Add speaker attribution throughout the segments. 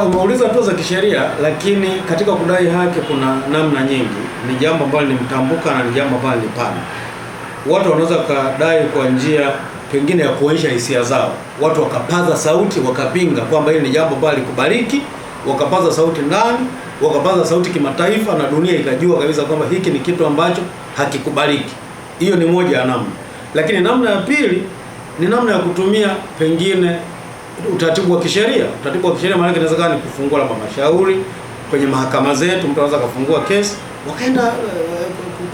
Speaker 1: Umeuliza hatua za kisheria, lakini katika kudai haki kuna namna nyingi. Ni jambo ambalo ni mtambuka na ni jambo ambalo ni pana. Watu wanaweza kudai kwa njia pengine ya kuonyesha hisia zao. Watu wakapaza sauti wakapinga kwamba hili ni jambo ambalo likubaliki, wakapaza sauti ndani, wakapaza sauti kimataifa, na dunia ikajua kabisa kwamba hiki ni kitu ambacho hakikubaliki. Hiyo ni moja ya namna. Lakini namna ya pili ni namna ya kutumia pengine utaratibu wa kisheria. Utaratibu wa kisheria maana yake inaweza ni kufungua labda mashauri kwenye mahakama zetu. Mtu anaweza kufungua kesi wakaenda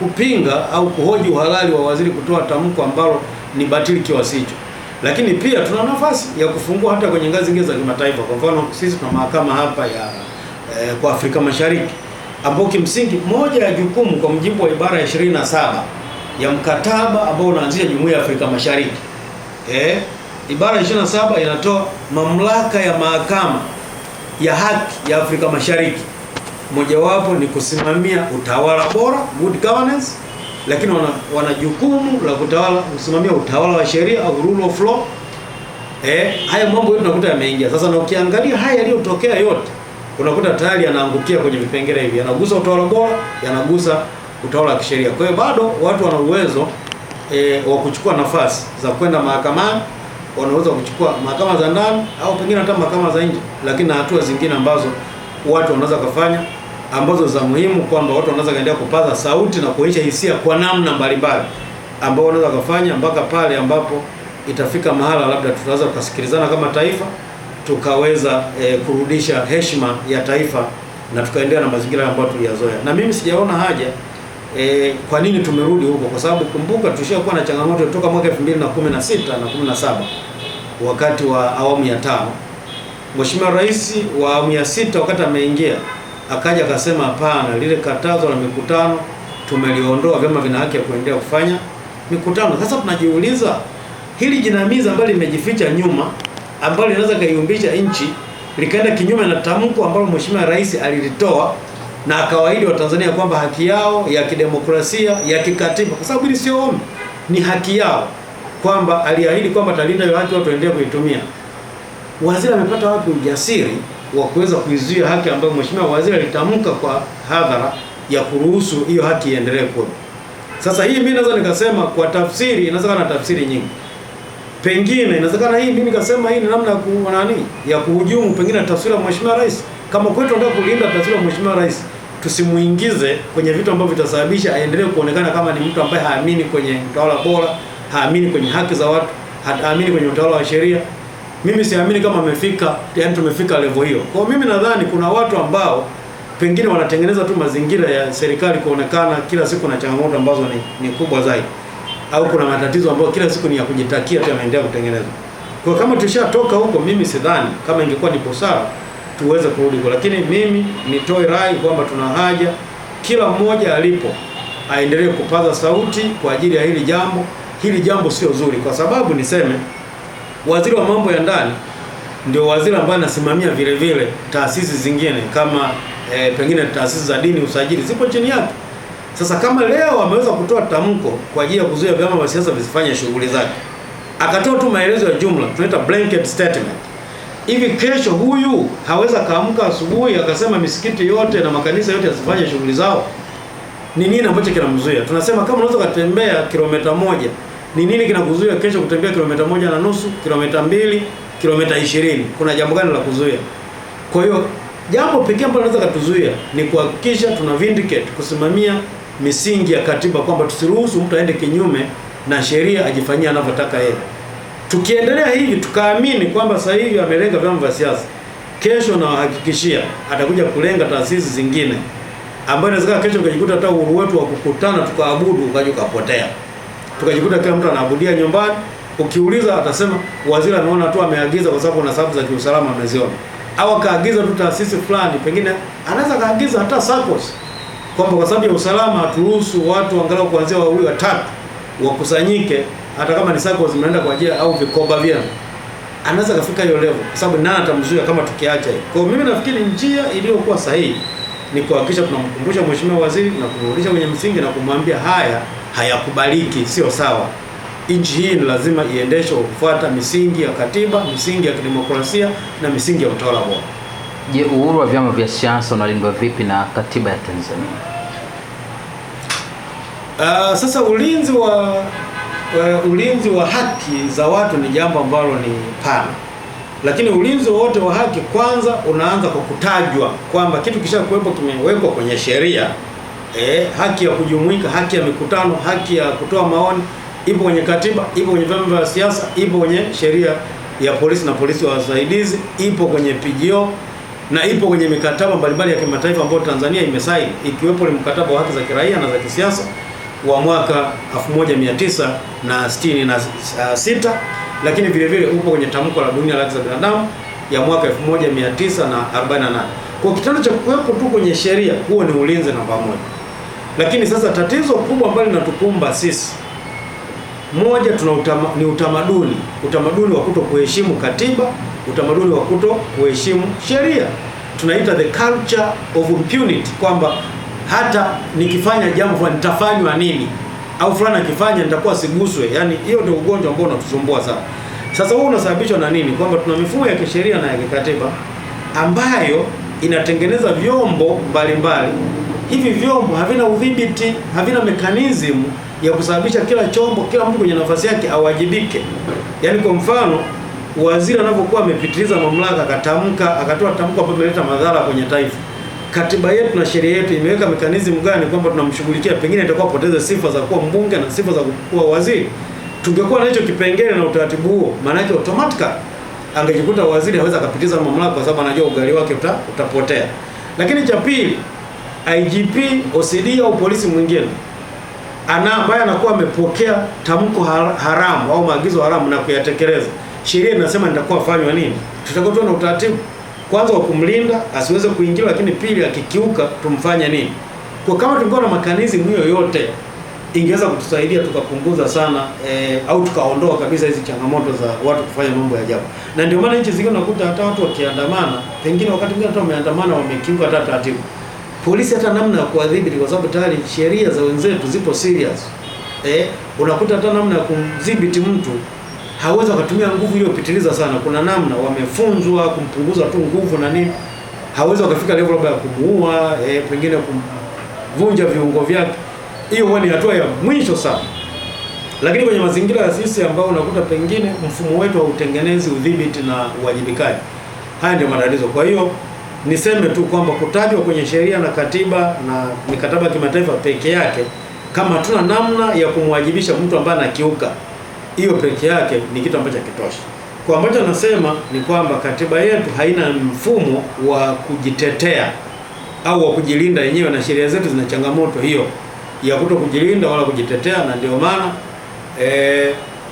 Speaker 1: kupinga au kuhoji uhalali wa waziri kutoa tamko ambalo ni batili kiasi hicho. Lakini pia tuna nafasi ya kufungua hata kwenye ngazi nyingine za kimataifa. Kwa mfano sisi tuna mahakama hapa ya kwa Afrika Mashariki, ambapo kimsingi moja ya jukumu kwa mujibu wa ibara ya 27 ya mkataba ambao unaanzisha Jumuiya ya Afrika Mashariki, ibara ya 27 inatoa mamlaka ya mahakama ya haki ya Afrika Mashariki. Mojawapo ni kusimamia utawala bora, good governance, lakini wana jukumu la kusimamia utawala wa sheria au rule of law. Haya mambo yote unakuta yameingia. Sasa na ukiangalia haya yaliyotokea yote, unakuta tayari yanaangukia kwenye vipengele hivi. Yanagusa utawala bora, yanagusa utawala wa kisheria. Kwa hiyo bado watu wana uwezo wa kuchukua nafasi za kwenda mahakamani, wanaweza kuchukua mahakama za ndani au pengine hata mahakama za nje, lakini na hatua zingine ambazo watu wanaweza kufanya ambazo za muhimu, kwamba watu wanaweza kaendelea kupaza sauti na kuonyesha hisia kwa namna mbalimbali ambao wanaweza kufanya mpaka pale ambapo itafika mahala labda tutaweza kusikilizana kama taifa, tukaweza kurudisha heshima ya taifa na tukaendelea na mazingira ambayo tuliyazoea. Na mimi sijaona haja kwa nini tumerudi huko, kwa sababu kumbuka tulishakuwa na changamoto kutoka mwaka 2016 na 17 wakati wa awamu ya 5. Mheshimiwa Rais wa awamu ya 6 wakati ameingia akaja akasema hapana, lile katazo la mikutano tumeliondoa, vyama vina haki ya kuendelea kufanya mikutano. Sasa tunajiuliza hili jinamizi ambalo limejificha nyuma, ambalo linaweza kaiumbisha nchi, likaenda kinyume na tamko ambalo Mheshimiwa Rais alilitoa na akawaahidi wa Tanzania kwamba haki yao ya kidemokrasia ya kikatiba, kwa sababu hili sio ombi, ni haki yao, kwamba aliahidi kwamba atalinda hiyo haki, watu waendelee kuitumia. Waziri amepata wapi ujasiri wa kuweza kuizuia haki ambayo Mheshimiwa Waziri alitamka kwa hadhara ya kuruhusu hiyo haki iendelee kuwa? Sasa hii mimi naweza nikasema kwa tafsiri, inawezekana na tafsiri nyingi. Pengine inawezekana hii mimi nikasema hii ni namna ya kuhujumu pengine tafsiri ya Mheshimiwa Rais. Kama kwetu tunataka kulinda tafsiri ya Mheshimiwa Rais, tusimuingize kwenye vitu ambavyo vitasababisha aendelee kuonekana kama ni mtu ambaye haamini kwenye utawala bora, haamini kwenye haki za watu, haamini kwenye utawala wa sheria. Mimi siamini kama tumefika level hiyo. Kwa mimi nadhani kuna watu ambao pengine wanatengeneza tu mazingira ya serikali kuonekana kila siku na changamoto ambazo ni kubwa zaidi, au kuna matatizo ambayo kila siku ni ya kujitakia tu yanaendelea kutengenezwa. Kwa kama tushatoka huko, mimi sidhani kama ingekuwa ni busara tuweze kurudi huko, lakini mimi nitoe rai kwamba tuna haja kila mmoja alipo aendelee kupaza sauti kwa ajili ya hili jambo. Hili jambo sio zuri, kwa sababu niseme waziri wa mambo ya ndani ndio waziri ambaye anasimamia vile vile taasisi zingine kama pengine taasisi za dini, usajili zipo chini yake. Sasa kama leo ameweza kutoa tamko kwa ajili ya kuzuia vyama vya siasa visifanye shughuli zake, akatoa tu maelezo ya jumla, tunaita blanket statement. Hivi kesho huyu haweza kaamka asubuhi akasema misikiti yote na makanisa yote yasifanye shughuli zao? Ni nini ambacho kinamzuia? Tunasema kama unaweza kutembea kilomita 1, ni nini kinakuzuia kesho kutembea kilomita 1.5, kilomita 2, kilomita 20? Kuna jambo gani la kuzuia? Kwa hiyo jambo pekee ambalo linaweza kutuzuia ni kuhakikisha tuna vindicate, kusimamia misingi ya katiba, kwamba tusiruhusu mtu aende kinyume na sheria ajifanyie anavyotaka yeye. Tukiendelea hivi tukaamini kwamba sasa hivi amelenga vyama vya siasa, kesho na wahakikishia atakuja kulenga taasisi zingine, ambayo inawezekana kesho ukajikuta hata uhuru wetu wa kukutana tukaabudu ukaja ukapotea. Tukajikuta kila mtu anaabudia nyumbani. Ukiuliza atasema waziri ameona tu ameagiza kwa sababu kuna sababu za kiusalama ameziona, au akaagiza tu taasisi fulani, pengine anaweza kaagiza hata SACCOS kwamba kwa sababu ya usalama haturuhusu watu angalau kuanzia 2 au 3 wakusanyike, hata kama ni SACCOS mnaenda kwa ajili au vikoba vyenu. Anaweza kafika hiyo level, kwa sababu nani atamzuia kama tukiacha hiyo? Kwa mimi nafikiri njia iliyokuwa sahihi ni kuhakikisha tunamkumbusha Mheshimiwa Waziri na kumrudisha kwenye msingi na kumwambia haya hayakubaliki, sio sawa. Nchi hii ni lazima iendeshwe kwa kufuata misingi ya katiba, misingi ya kidemokrasia na misingi ya utawala bora.
Speaker 2: Je, uhuru wa vyama vya siasa unalindwa vipi na katiba ya Tanzania?
Speaker 1: Sasa ulinzi wa haki za watu ni jambo ambalo ni pana, lakini ulinzi wote wa haki kwanza unaanza kwa kutajwa kwamba kitu kisha kuwepo kimewekwa kwenye sheria. Haki ya kujumuika, haki ya mikutano, haki ya kutoa maoni ipo kwenye katiba, ipo kwenye vyama vya siasa, ipo kwenye sheria ya polisi na polisi wa wasaidizi, ipo kwenye PGO na ipo kwenye mikataba mbalimbali ya kimataifa ambayo Tanzania imesaini, ikiwepo ni mkataba wa haki za kiraia na za kisiasa wa mwaka 1966, lakini vile vile upo kwenye tamko la dunia la haki za binadamu ya mwaka 1948. Kwa kitendo cha kuwepo tu kwenye sheria, huo ni ulinzi namba moja. Lakini sasa tatizo kubwa ambalo linatukumba sisi, moja, ni utamaduni wa kuto kuheshimu katiba, utamaduni wa kuto kuheshimu sheria. Tunaita the culture of impunity, kwamba hata nikifanya jambo fulani nitafanywa nini, au fulani akifanya nitakuwa siguswe. Yani hiyo ndio ugonjwa ambao unatusumbua sana. Sasa huu unasababishwa na nini? Kwamba tuna mifumo ya kisheria na ya kikatiba ambayo inatengeneza vyombo mbalimbali. Hivi vyombo havina udhibiti, havina mekanizmu ya kusababisha kila chombo, kila mtu kwenye nafasi yake awajibike. Yaani kwa mfano, waziri anapokuwa amepitiliza mamlaka, akatoa tamko ambalo limeleta madhara kwenye taifa, katiba yetu na sheria yetu imeweka mekanizmu gani kwamba tunamshughulikia? Pengine itakuwa poteza sifa za kuwa mbunge na sifa za kuwa waziri. Tungekuwa na hicho kipengele na utaratibu huo, maana yake automatically angejikuta waziri hawezi akapitiza mamlaka kwa sababu anajua ugali wake utapotea. Lakini cha pili, IGP, OCD au polisi mwingine ambaye anakuwa amepokea tamko haramu au maagizo haramu na kuyatekeleza, sheria inasema nitakuwa fanywa nini? Tutakuwa na utaratibu kwanza wa kumlinda asiweze kuingia, lakini pili, akikiuka tumfanye nini? Kwa kama tulikuwa na mekanizmu yoyote, ingeweza kutusaidia tukapunguza sana au tukaondoa kabisa hizi changamoto za watu kufanya mambo ya ajabu. Na ndio maana nchi zingine unakuta hata watu wakiandamana, pengine wakati mwingine hata wameandamana wamekiuka hata taratibu, polisi hata namna ya kuadhibu, kwa sababu tayari sheria za wenzetu zipo serious. Unakuta hata namna ya kumdhibiti mtu hawezi kutumia nguvu iliyopitiliza sana. Kuna namna wamefunzwa kumpunguza tu nguvu na nini, hawezi wakafika level ya kumuua, pengine kumvunja viungo vyake. Hiyo huwa ni hatua ya mwisho sana. Lakini kwenye mazingira ya sisi ambao unakuta pengine mfumo wetu hautengenezi udhibiti na uwajibikaji, haya ndio matatizo. Kwa hiyo niseme tu kwamba kutajwa kwenye sheria na katiba na mikataba ya kimataifa peke yake, kama hatuna namna ya kumwajibisha mtu ambaye anakiuka, hiyo peke yake ni kitu ambacho hakitoshi. Kwa ambacho nasema ni kwamba katiba yetu haina mfumo wa kujitetea au wa kujilinda yenyewe, na sheria zetu zina changamoto hiyo ya kuto kujilinda wala kujitetea. Na ndio maana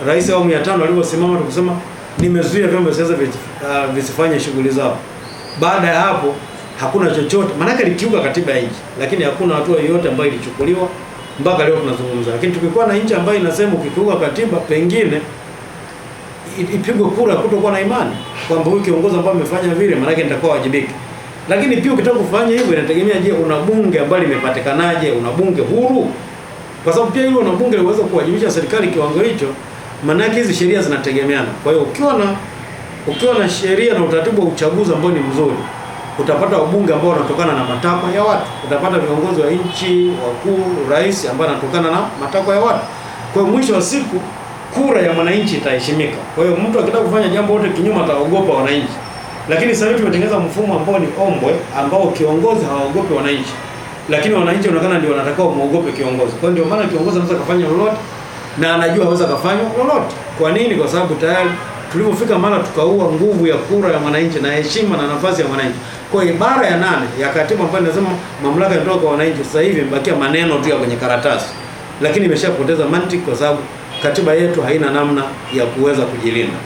Speaker 1: Rais wa awamu ya 5 aliposimama tukisema nimezuia vyombo vya siasa visifanye shughuli zao, baada ya hapo hakuna chochote, maana alikiuka katiba ya nchi, lakini hakuna hatua yoyote ambayo ilichukuliwa mpaka leo tunazungumza. Lakini tukikuwa na nchi ambayo inasema ukikiuka katiba, pengine ipigwe kura kutokuwa na imani kwamba huyu kiongozi ambaye amefanya vile, maana yake nitakuwa wajibika. Lakini pia ukitaka kufanya hivyo inategemea, je, una bunge ambalo limepatikanaje? Una bunge huru? Kwa sababu pia hilo una bunge liweza kuwajibisha serikali kiwango hicho, maana yake hizi sheria zinategemeana. Kwa hiyo ukiwa na sheria na utaratibu wa uchaguzi ambao ni mzuri, utapata wabunge ambao wanatokana na matakwa ya watu, utapata viongozi wa nchi wakuu, rais ambaye anatokana na matakwa ya watu. Kwa hiyo mwisho wa siku kura ya mwananchi itaheshimika. Kwa hiyo mtu akitaka kufanya jambo lote kinyume ataogopa wananchi. Lakini sasa hivi tumetengeneza mfumo ambao ni ombwe, ambao kiongozi hawaogopi wananchi, lakini wananchi wanaonekana ndio wanatakiwa muogope kiongozi. Kwa hiyo ndio maana kiongozi anaweza kufanya lolote na anajua haweza kufanya lolote. Kwa nini? Kwa sababu tayari tulipofika mara tukaua nguvu ya kura ya mwananchi na heshima na nafasi ya mwananchi. Kwa ibara ya 8 ya katiba ambayo inasema mamlaka yanatoka kwa wananchi, sasa hivi imebakia maneno tu ya kwenye karatasi, lakini imeshapoteza mantiki kwa sababu katiba yetu haina namna ya kuweza kujilinda.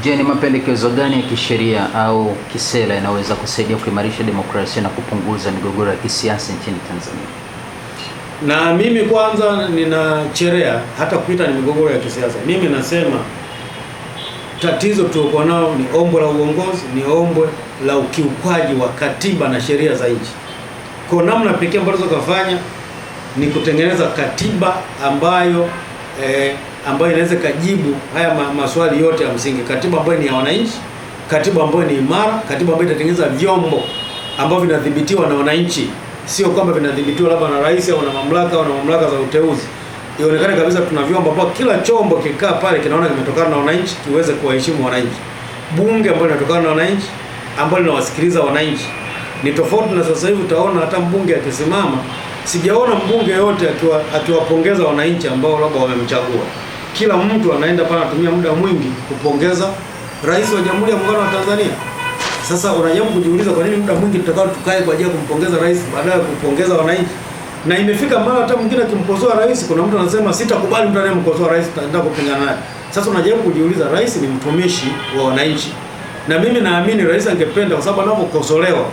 Speaker 2: Je, ni mapendekezo gani ya kisheria au kisera yanaweza kusaidia kuimarisha demokrasia na kupunguza migogoro ya kisiasa nchini Tanzania?
Speaker 1: Na mimi kwanza ninacherea hata kuita ni migogoro ya kisiasa. Mimi nasema tatizo tulikuwa nao ni ombwe la uongozi, ni ombwe la ukiukwaji wa katiba na sheria za nchi. Kwa namna pekee ambayo kufanya ni kutengeneza katiba ambayo inaweza kujibu haya maswali yote ya msingi, katiba ambayo ni ya wananchi, katiba ambayo ni imara, katiba ambayo itatengeneza vyombo ambavyo vinadhibitiwa na wananchi, sio kwamba vinadhibitiwa labda na rais au na mamlaka za uteuzi. Ionekane kabisa tuna vyombo ambavyo kila chombo kikaa pale kinaona kimetokana na wananchi, kiweze kuwaheshimu wananchi. Bunge ambalo linatokana na wananchi, ambalo linawasikiliza wananchi. Ni tofauti na sasa hivi utaona hata mbunge akisimama, sijaona mbunge yote akiwapongeza wananchi ambao labda wamemchagua. Kila mtu anaenda pale anatumia muda mwingi kupongeza Rais wa Jamhuri ya Muungano wa Tanzania. Sasa unajaribu kujiuliza kwa nini muda mwingi tutakao tukae kwa ajili ya kumpongeza rais badala ya kupongeza wananchi? Na imefika mara hata mwingine akimkosoa rais, kuna mtu anasema sitakubali mtu anayemkosoa rais, tutaenda kupingana naye. Sasa unajaribu kujiuliza, rais ni mtumishi wa wananchi. Na mimi naamini rais angependa, kwa sababu anapokosolewa,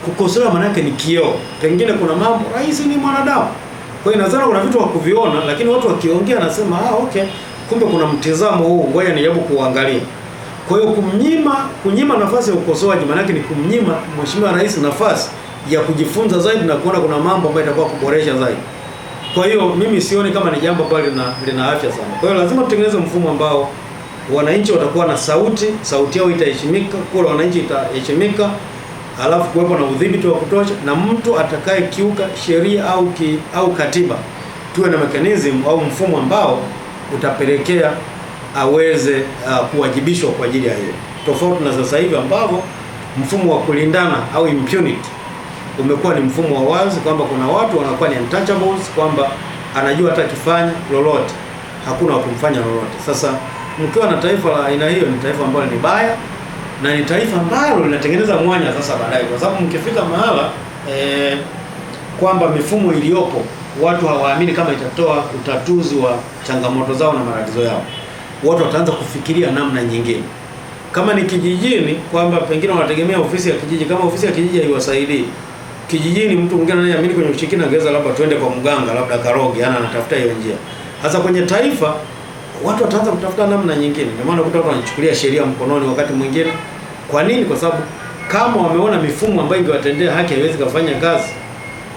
Speaker 1: kukosolewa maana yake ni kioo. Pengine kuna mambo, rais ni mwanadamu. Kwa hiyo nadhani kuna vitu wa kuviona, lakini watu wakiongea nasema okay, kumbe kuna mtizamo huu, ngoja nijaribu kuangalia. Kwa hiyo kunyima nafasi ya ukosoaji maana yake ni kumnyima mheshimiwa rais nafasi ya kujifunza zaidi na kuona kuna mambo ambayo itakuwa kuboresha zaidi. Kwa hiyo mimi sioni kama ni jambo ambalo lina afya sana. Kwa hiyo lazima tutengeneze mfumo ambao wananchi watakuwa na sauti yao itaheshimika, kura wananchi itaheshimika, alafu kuwepo na udhibiti wa kutosha, na mtu atakaye kiuka sheria au katiba, tuwe na mechanism au mfumo ambao utapelekea aweze kuwajibishwa kwa ajili ya hiyo. Tofauti na sasa hivi ambapo mfumo wa kulindana au impunity umekuwa ni mfumo wa wazi, kwamba kuna watu wanakuwa ni untouchables, kwamba anajua hata kifanya lolote hakuna wa kumfanya lolote. Sasa mkiwa na taifa la aina hiyo, ni taifa ambalo ni baya na ni taifa ambalo linatengeneza mwanya sasa baadaye, kwa sababu mkifika mahala kwamba mifumo iliyopo watu hawaamini kama itatoa utatuzi wa changamoto zao na matatizo yao, watu wataanza kufikiria namna nyingine. Kama ni kijijini, kwamba pengine wanategemea ofisi ya kijiji, kama ofisi ya kijiji haiwasaidii kijijini, mtu mwingine anayeamini kwenye ushirikina angeza labda twende kwa mganga, labda karogi, anatafuta hiyo njia. Hasa kwenye taifa watu wataanza kutafuta namna nyingine. Ndio maana watu wanachukulia sheria mkononi wakati mwingine. Kwa nini? Kwa sababu kama wameona mifumo ambayo ingewatendea haki haiwezi kufanya kazi,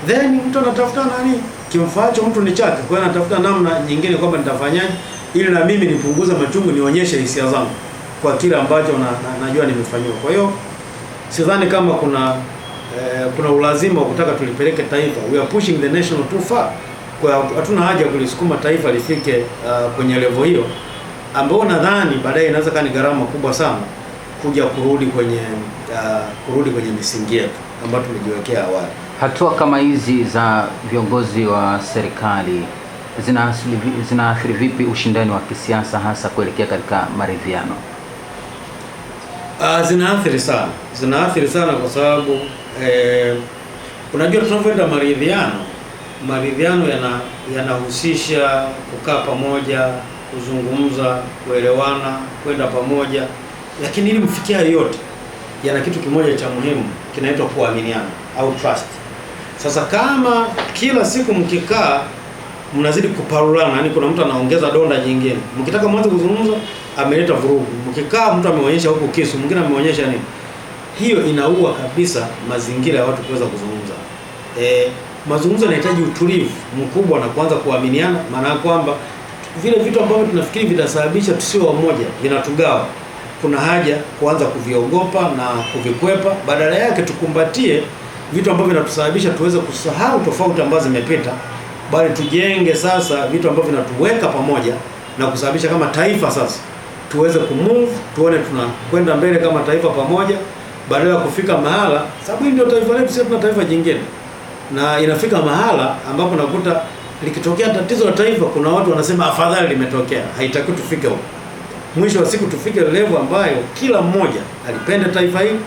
Speaker 1: then mtu anatafuta nani kimfaacho mtu ni chake. Kwa hiyo anatafuta namna nyingine kwamba nitafanyaje ili na mimi nipunguze machungu, nionyeshe hisia zangu kwa kile ambacho najua nimefanywa. Kwa hiyo sidhani kama kuna ulazima wa kutaka tulipeleke taifa. We are pushing the nation too far. Kwa hatuna haja ya kulisukuma taifa lifike kwenye level hiyo, ambao nadhani baadaye inaweza kuwa ni gharama kubwa sana kuja kurudi kwenye misingi yetu ambayo tumejiwekea awali.
Speaker 2: Hatua kama hizi za viongozi wa serikali zinaathiri vipi ushindani wa kisiasa, hasa kuelekea katika maridhiano? Zinaathiri sana kwa sababu unajua tunapoenda maridhiano yanahusisha kukaa pamoja, kuzungumza, kuelewana, kwenda pamoja, lakini ili mfikia yote yana kitu kimoja cha muhimu kinaitwa kuaminiana au trust. Sasa kama kila siku mkikaa mnazidi kuparulana, yani kuna mtu anaongeza donda jingine, mkitaka mwanzo kuzungumza ameleta vurugu, mkikaa mtu ameonyesha huko kisu, mwingine ameonyesha nini, hiyo inaua kabisa mazingira ya watu kuweza kuzungumza. Mazungumzo yanahitaji utulivu mkubwa na kuanza kuaminiana, maana kwamba vile vitu ambavyo tunafikiri vitasababisha tusio wamoja vinatugawa, kuna haja kuanza kuviogopa na kuvikwepa, badala yake tukumbatie vitu ambavyo vinatusababisha tuweze kusahau tofauti ambazo zimepita, bali tujenge sasa vitu ambavyo vinatuweka pamoja na kusababisha kama taifa sasa tuweze kumove, tuone tunakwenda mbele kama taifa pamoja, badala ya kufika mahala, sababu hii ndio taifa letu, sio tuna taifa jingine. Na inafika mahala ambapo nakuta likitokea tatizo la taifa, kuna watu wanasema afadhali limetokea. Haitakiwi tufike huko. Mwisho wa siku tufike level ambayo kila mmoja alipenda taifa hili,